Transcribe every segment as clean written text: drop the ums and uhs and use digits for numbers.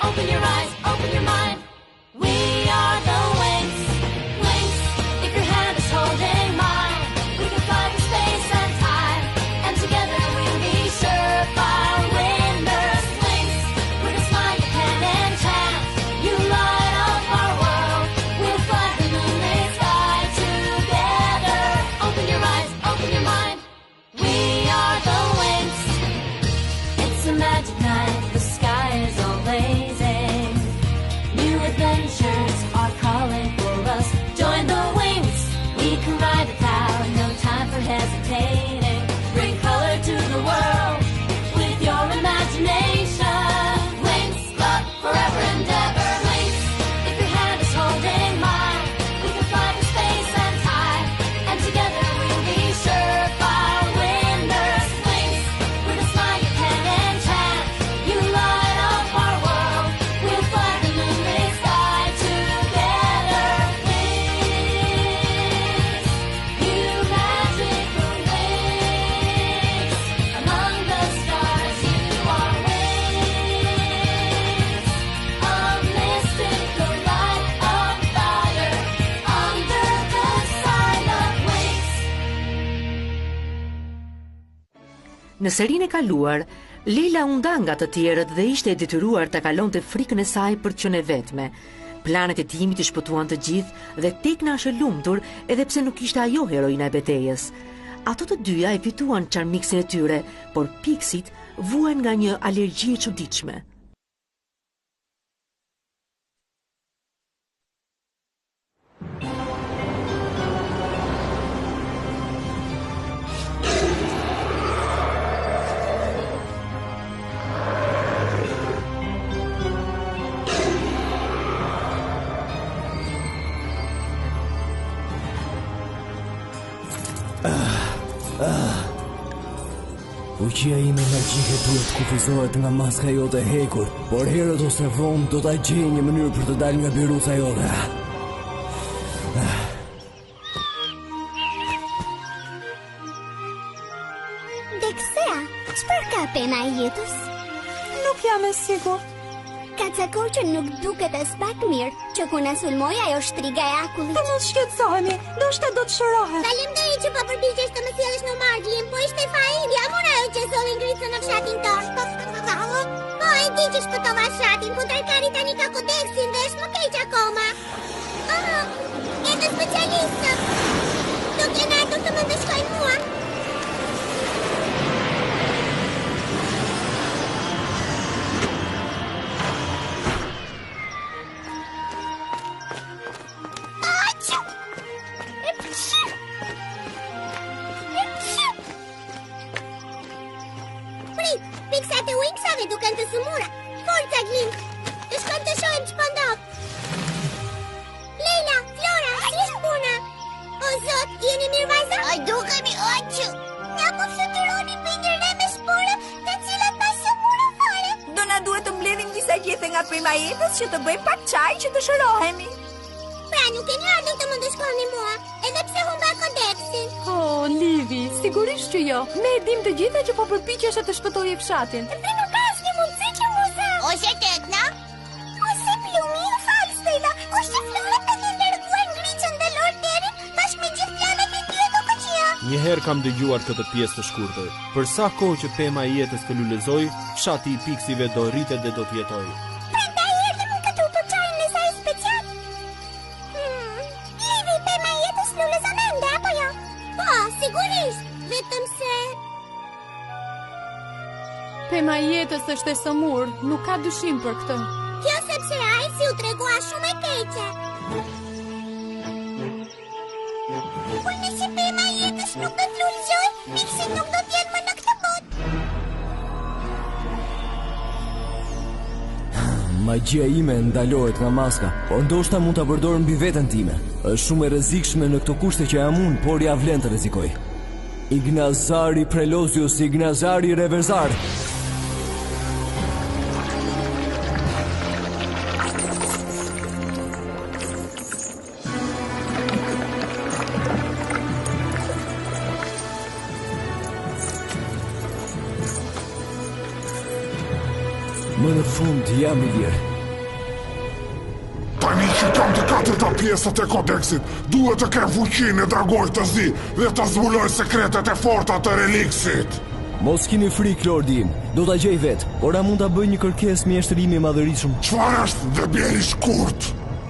Open your eyes, open your mind. We are the Wings. Wings, if your hand is holding mine, we can fly through space and time, and together we'll be surefire winners. Wings, with a smile you can enchant. You light up our world. We'll fly the moonlit sky together. Open your eyes, open your mind. We are the Wings. It's a magic night. The sky is all blazing. New adventures are calling for us. Join the Wings. We can ride the cloud. No time for hesitating. Bring color to the world with your imagination. Wings, love forever and ever. Wings, if your hand is holding mine, we can fly through space and time, and together we'll be surefire winners. Wings, with a smile you can enchant. You light up our world. We'll fly the moonlit sky together. Wings, you magical wings. Among the stars you are wings. A mystical light of fire under the sign of wings. Në serinë e kaluar, Leila u nda nga të tjerët dhe ishte e detyruar të kalonte frikën e saj për të qenë e vetme. Planet e timit i shpëtuan të gjithë dhe Tekna është e lumtur edhe pse nuk ishte ajo heroina e betejës. Ato të dyja e fituan çarmiksin e tyre, por Pixit vuan nga një alergji e çuditshme. Fuqia ime magjike duhet të kufizohet nga maska jote e hekur, por herët ose vonë do ta gjej një mënyrë për të dalë nga biruca jote. Dexia, çfarë ka pena e jetës? Nuk jam e sigurt. Kacakoqën nuk duket as pak mirë, që kur na sulmoi ajo shtriga e akullit. Të mos shqetësoheni, ndoshta do të shërohet. Faleminderit që po përbigjesh të më sjellësh në margjin, po ishte faili, amor ajo që solli ngritën në fshatin tonë. Po e di që shpëtova fshatin, ku trajtari tani ka kodeksin dhe është më keq akoma. Jetë specialistë. Do kena ardhur të më ndeshkoj mua. Piksat e wingsave duken të sëmura. Forca Glim, të shkojmë të shohim ç'po ndodh. Leila, Flora, si është puna? O zot, jeni mirë vajza? Ai dukemi aqë. Ja po fluturoni me një re me spore, të cilat pa sëmura fare. Do na duhet të mbledhim disa gjethe nga prima jetës që të bëjmë pak çaj që të shërohemi. Pra nuk keni ardhur të më ndeshkoni mua, edhe pse humba kodeksin. Oh, Livi, sigurisht që jo. Ne e dim të gjitha që po përpiqesh të shpëtojë fshatin. Dhe nuk ka asnjë mundësi që muza. Ose Tekna? Ose Plumi, u fal Stella. Ose Flora të një lërguar ngriçën dhe Lord Derin bashkë me gjithë planet e tyre të këqia. Njëherë kam dëgjuar këtë pjesë të shkurtër. Për sa kohë që pema e jetës të lulezoj, fshati i Pixive do rritet dhe do të jetojë. Prandaj erdhëm në këtë utoçarin e saj special. Livi, pema e jetës lulezon ende, apo jo? Po, sigurisht, vetëm se... Pema e jetës është e sëmur, nuk ka dyshim për këtë. Kjo sepse ai si u tregua shumë e keqe. Por nëse pema e jetës nuk do të lulëzoj, Pixit nuk do t'jenë më në këtë botë. Magjia ime ndalohet nga maska, por ndoshta mund ta përdor mbi veten time. Është shumë e rrezikshme në këto kushte që jam unë, por ja vlen të rrezikoj. Ignazari Prelosius, Ignazari Reversar. Më në fund jam I lirë. Tani që kam të katërta pjesët e kodeksit, duhet të kem fuqinë e dragoj të zi dhe të zbuloj sekretet e forta të reliksit. Mos kini frikë, lordi im. Do ta gjej vet. Ora mund ta bëj një kërkesë mjeshtërimi I madhëritshëm. Çfarë është dhe bjeri shkurt?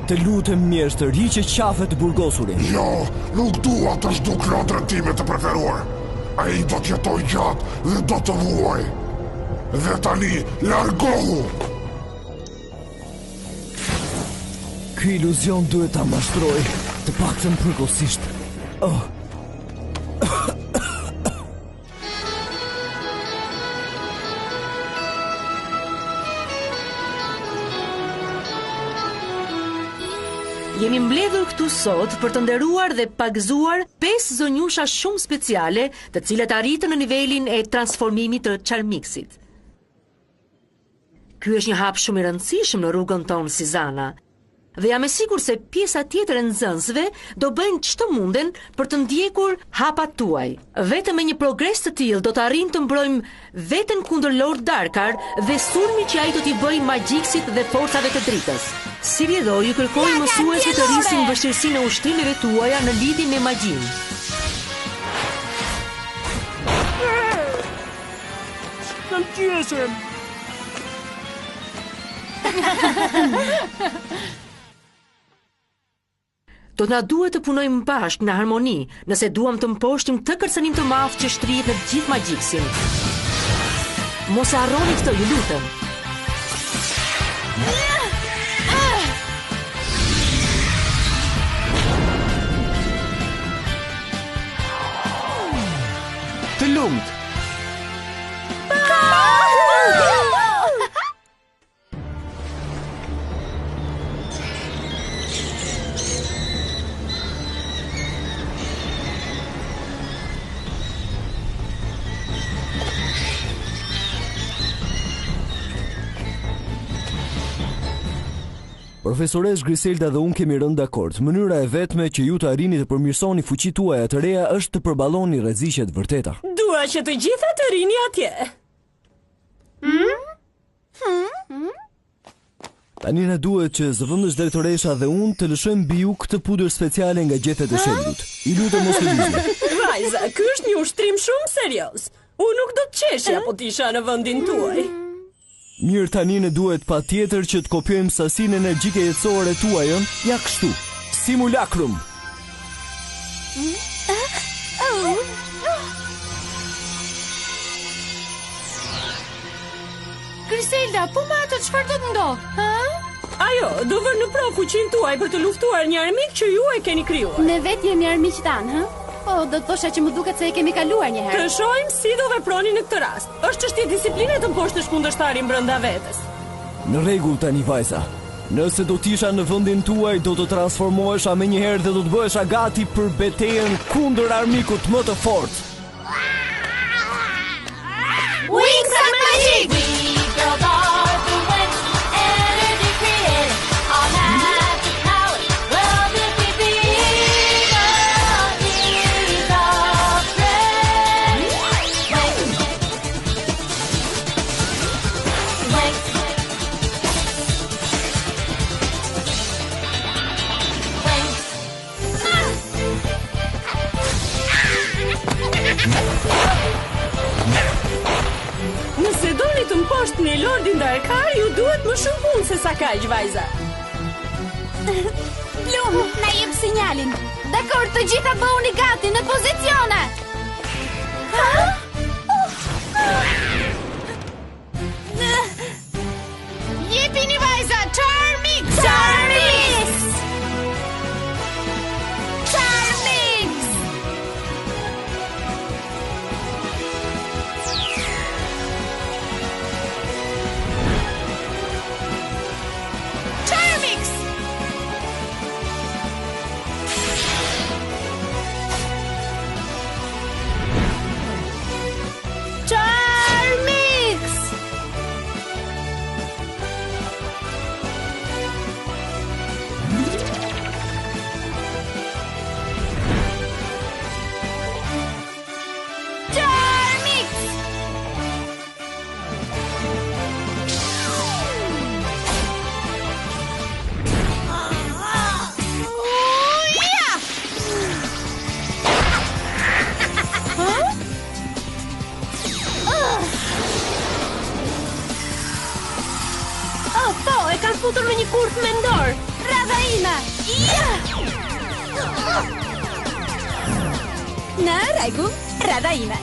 Të lutem mjeshtër, hiqe qafet të burgosurin. Jo, nuk dua të zhduk lodrën time të preferuar. Ai do të jetoj gjatë dhe do të vuaj. Dhe tani, largohu! Ky iluzion duhet ta mashtroj, të paktën përkohësisht. Oh. Jemi mbledhur këtu sot për të nderuar dhe pagëzuar 5 zonjusha shumë speciale, të cilat arritën në nivelin e transformimit të Charmixit. Ky është një hap shumë I rëndësishëm në rrugën tonë si Zana. Dhe jam e sigur se pjesa tjetër e nxënësve do bëjnë ç'të munden për të ndjekur hapat tuaj. Vetëm me një progres të tillë do të arrijmë të mbrojmë veten kundër Lord Darkar dhe sulmi që ai do t'i bëjë Magjiksit dhe forcave të dritës. Si rjedhoj, ju kërkoj mësuesve të rrisin vështirësinë e ushtrimeve tuaja në lidhje me magjinë. Kam qesëm. Do na duhet të punojmë bashkë në harmoni, nëse duam të mposhtim të kërcënim të madh që shtrihet në gjithë Magjiksin. Mos e harroni këtë, ju lutem. Të lumt. Profesores Griselda dhe unë kemi rënë dakord. Mënyra e vetme që ju të arrini të përmirësoni fuqitë tuaja të reja është të përballoni rreziqet vërteta. Dua që të gjitha të rini atje. Tani na duhet që zëvendës drejtoresha dhe unë të lëshojmë mbi ju këtë pudër speciale nga gjethet e shellut. I lutem mos lëvizni. Vajza, ky është një ushtrim shumë serioz. Unë nuk do të qeshja po t'isha në vendin tuaj. Mirë, tani ne duhet patjetër që të kopjojmë sasinë energjike jetësore tuajën, ja kështu. Simulacrum. Griselda, po ma ato çfarë do të ndodh? Ajo, do vërë në provë fuqinë tuaj për të luftuar një armik që ju e keni krijuar. Ne vetë jemi armiq tanë, Po, do të thosha që më duket se e kemi kaluar një herë. Të shohim si do veproni në këtë rast. Është çështje disipline të mposhtësh kundërshtarin brenda vetes. Në rregull tani vajza. Nëse do t'isha në vendin tuaj, do të transformohesha menjëherë dhe do të bëhesha gati për betejën kundër armikut më të fortë. Wings of magic! We girls are the wings, energy created, our magic powers will defeat the heroes of rain. Wings. Wings. Nëse doni të mposhtni Lordin Darkar, ju duhet më shumë punë se sa kaq, vajza. Plum, na jep sinjalin. Dakor, të gjitha bëhuni gati në pozicione. Jepini vajza, Charmix! Charmix! Charmix! Charmix! Charmix! e kanë futur me një kurth mendor. Radha ime! Në rregull, radha ime.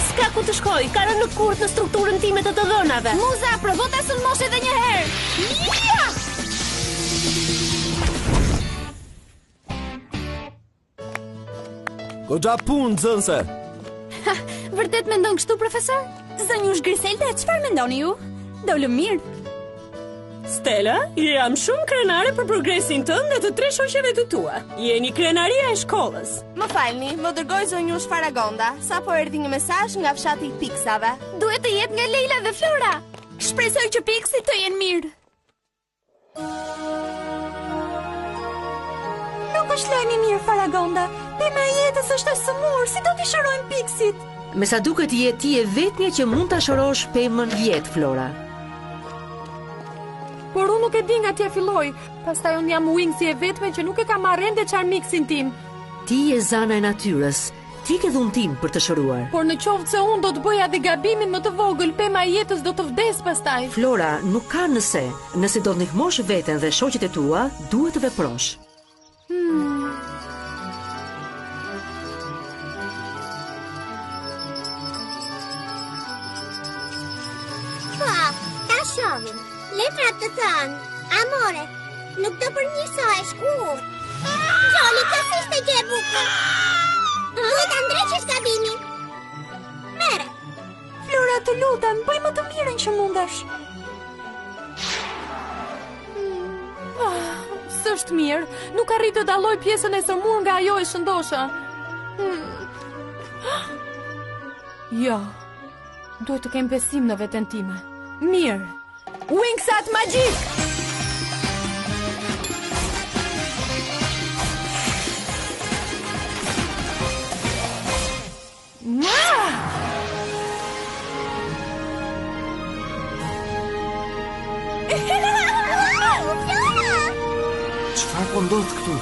S'ka ku të shkoj, ka rënë në kurth në strukturën time të dhënave. Muza, provo ta sulmosh edhe një herë. Goxha punë, nxënëse. Vërtet mendon kështu, profesor? Zënjush Griselda, çfarë mendoni ju? Dolëm mirë. Stella, jam shumë krenare për progresin tënd dhe të tre shoqeve të tua. Jeni krenaria e shkollës. Më falni, më dërgoj zonjush Faragonda. Sapo erdhi një mesazh nga fshati i Piksave. Duhet të jetë nga Leila dhe Flora. Shpresoj që Pixit të jenë mirë. Nuk është lajmi mirë, Faragonda. Pema e jetës është e sëmurë, si do t'i shërojmë Pixit? Me sa duket je ti e vetmja që mund ta shërosh pemën jetë, Flora. Por unë nuk e di nga t'ja filloj. Pastaj unë jam Wingsi e vetme që nuk e kam arrende Charmixin tim. Ti je zana e natyrës. Ti ke dhuntin për të shëruar. Por në qoftë se unë do të bëja dhe gabimin më të vogël, pema e jetës do të vdes pastaj. Flora, nuk ka nëse. Nëse do të ndihmosh veten dhe shoqet e tua, duhet të veprosh. Ta shohim. Letrat të thënë, amore, nuk do përmirësohesh shkur. Gjoli, kësë ishte gjë e bukur. Duhet ta ndreqësh gabimin. Mere. Flora, të lutem, bëj më të mirën që mundesh. S'është mirë, nuk arrit të dalloj pjesën e sëmurë nga ajo e shëndosha. Jo, duhet të kem besim në veten time. Mirë. Wingsat magjik! Çfarë po ndodh këtu?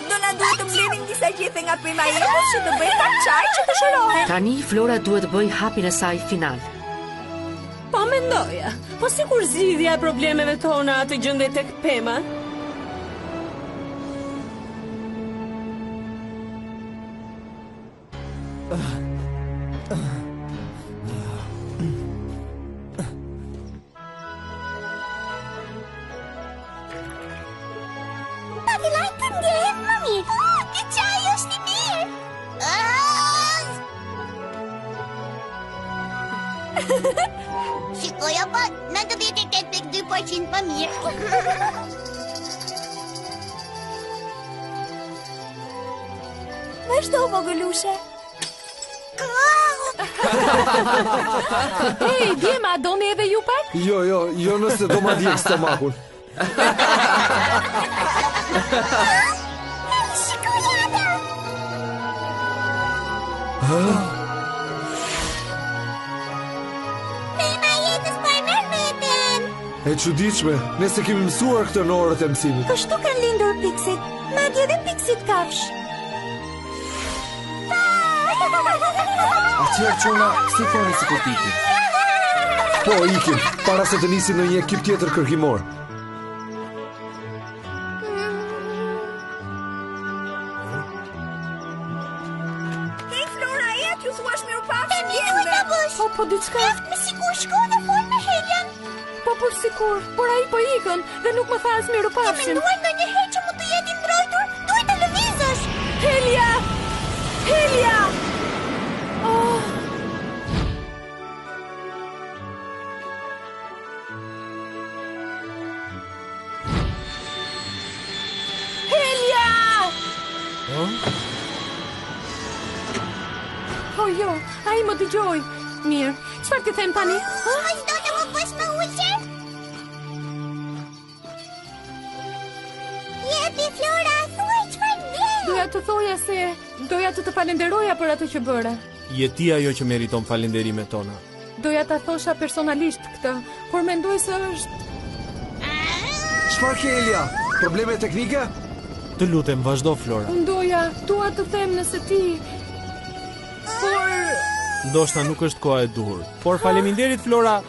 Do na duhet të mbledhim disa gjethe nga prima jetës që të bëjmë pak çaj që të shërohen. Tani Flora duhet të bëj hapin e saj final. Pa mendoja, po sikur zgjidhja e problemeve tona të gjendet tek pema. Filloj të ndjehem më mirë. Ky çaj është i mirë. Shikoja pa, 98.2% më mirë. Vazhdo, vogëlushe. Hey, Djema, doni edhe ju pak? Jo nëse do ma djek stomakun. Shikoja ata. Pema e jetës po e merr veten. E çuditshme, nëse kemi mësuar këtë në orët e mësimit. Kështu kanë lindur Pixit, madje edhe Pixit kafsh. Atëherë çuna, si thoni si po pikin? Po, ikim, para se të nisim në një ekip tjetër kërkimor. Hey Flora, e aty thuash mirupafshim Duhet gjendve. ta bësh. Po diçka. Me sigur shko dhe fol me Helian. Po për sikur, por ai po ikën dhe nuk më tha as mirupafshim. Menduaj ndonjëherë që mund të jetë i mbrojtur, duhet të lëvizësh. Helia! Helia! Oh. Helia! Oh jo, ai më dëgjoi. Mirë, çfarë ti them tani? Ai do të më bësh me ulqer? Jepi Flora, thuaj çfarë vjen. Doja të thoja se doja të falenderoja për atë që bëre. Je ti ajo që meriton falenderimet tona. Doja ta thosha personalisht këtë, por mendoj se është Çfarë ke Elia? Probleme teknike? Të lutem, vazhdo Flora. Dua të them nëse ti... Por... Ndoshta nuk është koha e duhur. Por faleminderit Flora.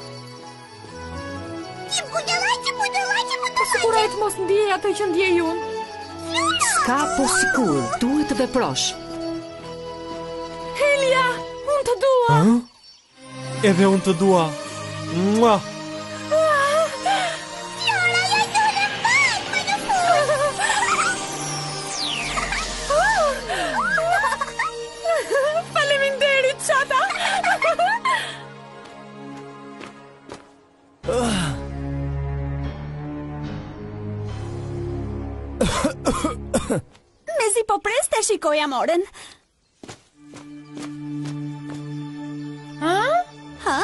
Sigurisht mos ndjej atë që ndjej unë. S'ka po sikur, duhet të veprosh. Helia, unë të dua. Edhe unë të dua. Mua. Faleminderit, çata. Mezi po pres të shikoj amoren. Ha?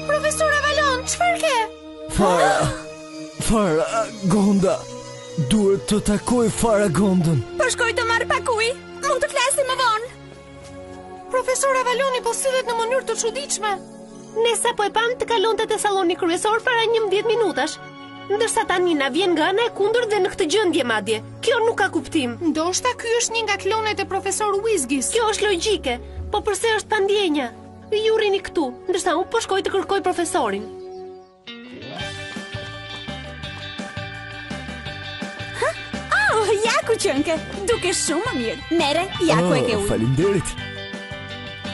Profesor Avalon, çfarë ke? Gonda. Duhet të takoj Faragondën. Po shkoj të marr pakuj. Mund të flasim më vonë. Profesor Avaloni po sillet në mënyrë të çuditshme. Ne sapo e pam të kalonte te salloni kryesor para 11 minutash. Ndërsa tani na vjen nga ana e kundërt dhe në këtë gjendje madje. Kjo nuk ka kuptim. Ndoshta ky është një nga klonet e profesor Whizgis. Kjo është logjike, po pse është pa ndjenja? Ju rrini këtu, ndërsa unë po shkoj të kërkoj profesorin. Ja ku qënke, duke shumë më mirë. Mere, ja ku e ke unë. Faleminderit.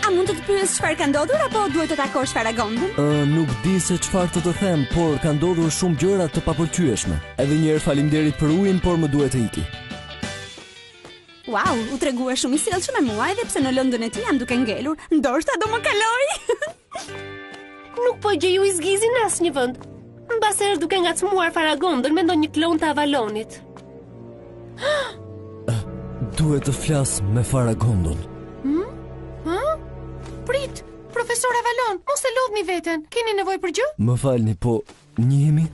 A mund të pyes çfarë ka ndodhur apo duhet të takosh Faragondën? Nuk di se çfarë të them, por ka ndodhur shumë gjëra të papëlqyeshme. Edhe një herë faleminderit për ujin, por më duhet të iki. Wow, u tregua shumë i sjellshëm me mua edhe pse në lëndën e tij jam duke ngelur. Ndoshta do më kaloj. Nuk po gjej Whizgizin në asnjë vend. Mbase është duke ngacmuar Faragondën me ndonjë klon të Avalonit. Duhet të flas me Faragondën. Prit, profesor Avalon, mos e lodhni veten. Keni nevojë për gjë? Më falni, po njihemi?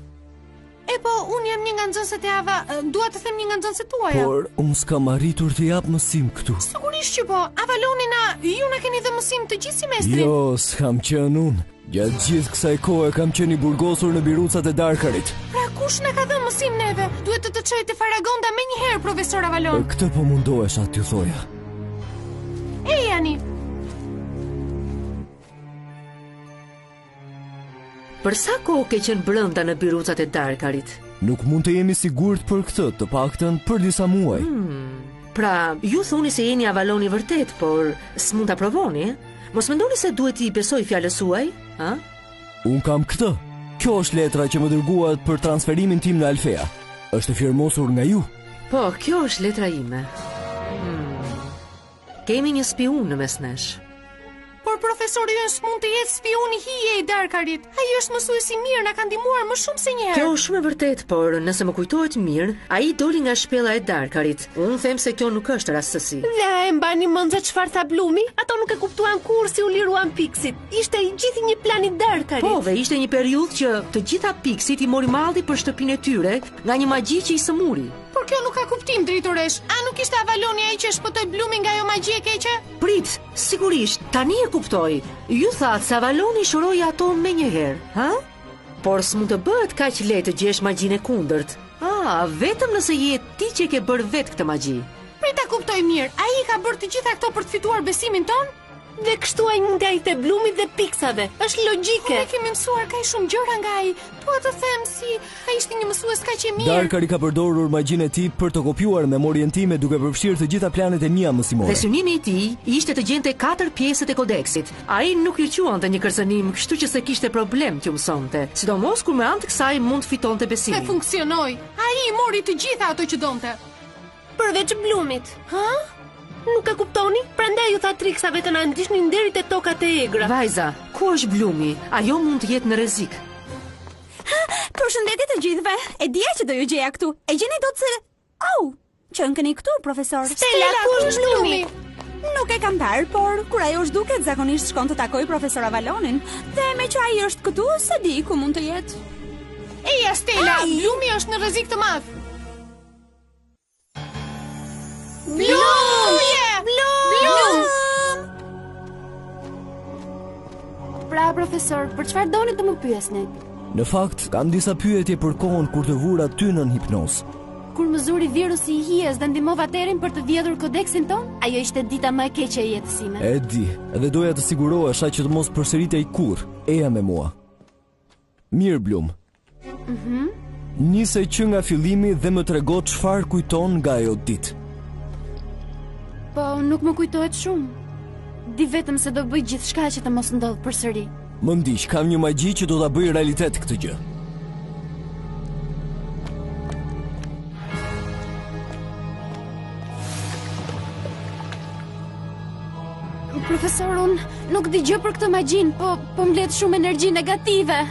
Po, unë jam një nga nxënësit e Ava, dua të them një nga nxënësit tuaja. Por unë s'kam arritur të jap mësim këtu. Sigurisht që po. Avaloni ju na keni dhënë mësim të gjithë semestrin. Jo, s'kam qenë unë. Gjatë gjithë kësaj kohe kam qenë i burgosur në birucat e darkarit. Pra kush na ka dhënë mësim neve? Duhet të çojë te Faragonda menjëherë, profesor Avalon. Këtë po mundohesha t'ju thoja. Ani. Për sa kohë ke qenë brenda në birucat e darkarit? Nuk mund të jemi sigurt për këtë, të paktën për disa muaj. Pra, ju thoni se jeni Avaloni vërtet, por s'mund ta provoni? Mos mendoni se duhet i besoj fjalës suaj, ha? Un kam këtë. Kjo është letra që më dërguat për transferimin tim në Alfea. Është e firmosur nga ju. Po, kjo është letra ime. Kemi një spiun në mes nesh. Por profesori ynë s'mund të jetë spioni hije i darkarit. Ai është mësuesi i mirë, na ka ndihmuar më shumë se një herë. Kjo është shumë e vërtet, por nëse më kujtohet mirë, ai doli nga shpella e darkarit. Unë them se kjo nuk është rastësi. Dhe e mbani mend se çfarë tha Blumi? Ato nuk e kuptuan kurrë si u liruan Pixit. Ishte i gjithë një plan i darkarit. Po, dhe ishte një periudhë që të gjitha Pixit i mori malli për shtëpinë e tyre nga një magji që i sëmuri. Por kjo nuk ka kuptim, drejtoresh. A nuk ishte Avaloni ai që shpëtoi Blumin nga ajo magji e keqe? Prit, sigurisht, tani e kuptoj. Ju thatë se Avaloni shëroi ato me njëherë, ha? Por s'mund të bëhet kaq lehtë të gjesh magjinë e kundërt. Vetëm nëse je ti që ke bërë vetë këtë magji. Prita kuptoj mirë, ai ka bërë të gjitha këto për të fituar besimin ton? Dhe kështu ai mund të ajte Blumit dhe Pixave. Është logjike. Ne kemi mësuar kaq shumë gjëra nga ai. Dua të them si ai ishte një mësues kaq i mirë. Darkari ka përdorur magjinë e tij për të kopjuar memorien time duke përfshirë të gjitha planet e mia mësimore. Dhe synimi i tij ishte të gjente 4 pjesët e kodeksit. Ai nuk i quante një kërcënim, kështu që se kishte problem t'ju mësonte. Sidomos kur me anë të kësaj mund të fitonte besimin. E funksionoi. Ai i mori të gjitha ato që donte. Përveç Blumit. Ha? Nuk e kuptoni? Prandaj ju tha triksave të na ndiqnin deri te tokat e egra. Vajza, ku është Blumi? Ajo mund të jetë në rrezik. Përshëndetje të gjithëve. E dija që do ju gjeja këtu. E gjeni dot se qenkeni këtu, profesor. Stella, ku është Blumi? Nuk e kam parë, por kur ajo është duket zakonisht shkon të takoj profesor Avalonin. Dhe me që ai është këtu, se di ku mund të jetë. Eja, Stella, Blumi është në rrezik të madh. Pra, profesor, për çfarë doni të më pyesni? Në fakt, kam disa pyetje për kohën kur të vura ty nën hipnoz. Kur më zuri virusi I hijes dhe ndihmova Terin për të vjedhur kodeksin ton, ajo ishte dita më e keqe e jetës sime. E di, edhe doja të sigurohesha që të mos përsëritej kurrë. Eja me mua. Mirë, Blum. Nise që nga fillimi dhe më trego çfarë kujton nga ajo ditë. Po, nuk më kujtohet shumë. Di vetëm se do bëj gjithçka që të mos ndodh përsëri. Më ndiq, kam një magji që do ta bëj realitet këtë gjë. Profesor, unë nuk di gjë për këtë magjin, po mbledh shumë energji negative.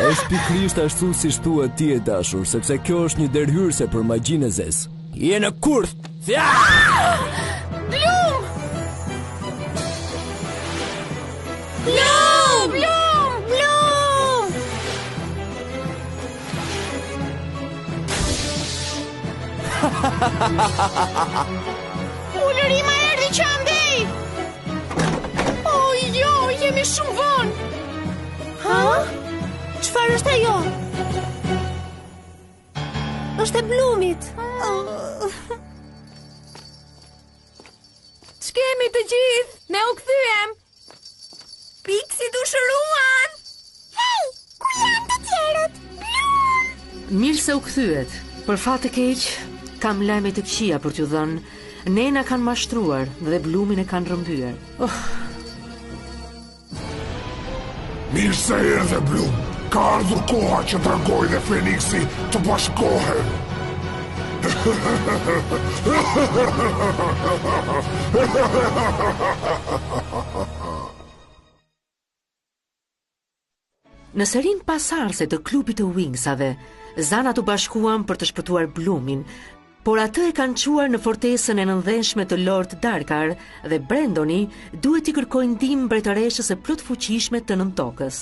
Është pikërisht ashtu siç thua ti e dashur, sepse kjo është një derhyrse për magjinë e zezë. Je në kurth. Blum! Blum! Blum! Blum! Ulërima erdhi që andej! Jo, jemi shumë vonë. Ha? Çfarë është ajo? Është e Blumit. Ç'kemi të gjithë? Ne u kthyem. Pixi dushëruan. Hey, ku janë të tjerët? Blum! Mirë se u kthyet. Për fat të keq, kam lajme të këqija për t'ju dhënë. Nena kanë mashtruar dhe Blumin e kanë rrëmbyer. Mirë se erdhe, Blum. Ka ardhur koha që Dragoj dhe Feniksi të bashkohen. Në serin pasardhëse të klubit të Wingsave, zanat u bashkuan për të shpëtuar Blumin, por atë e kanë quar në fortesën e nëndhenshme të Lord Darkar dhe Brendoni duhet I kërkojë ndihmë mbretëreshës së plot fuqishme të Nëntokës.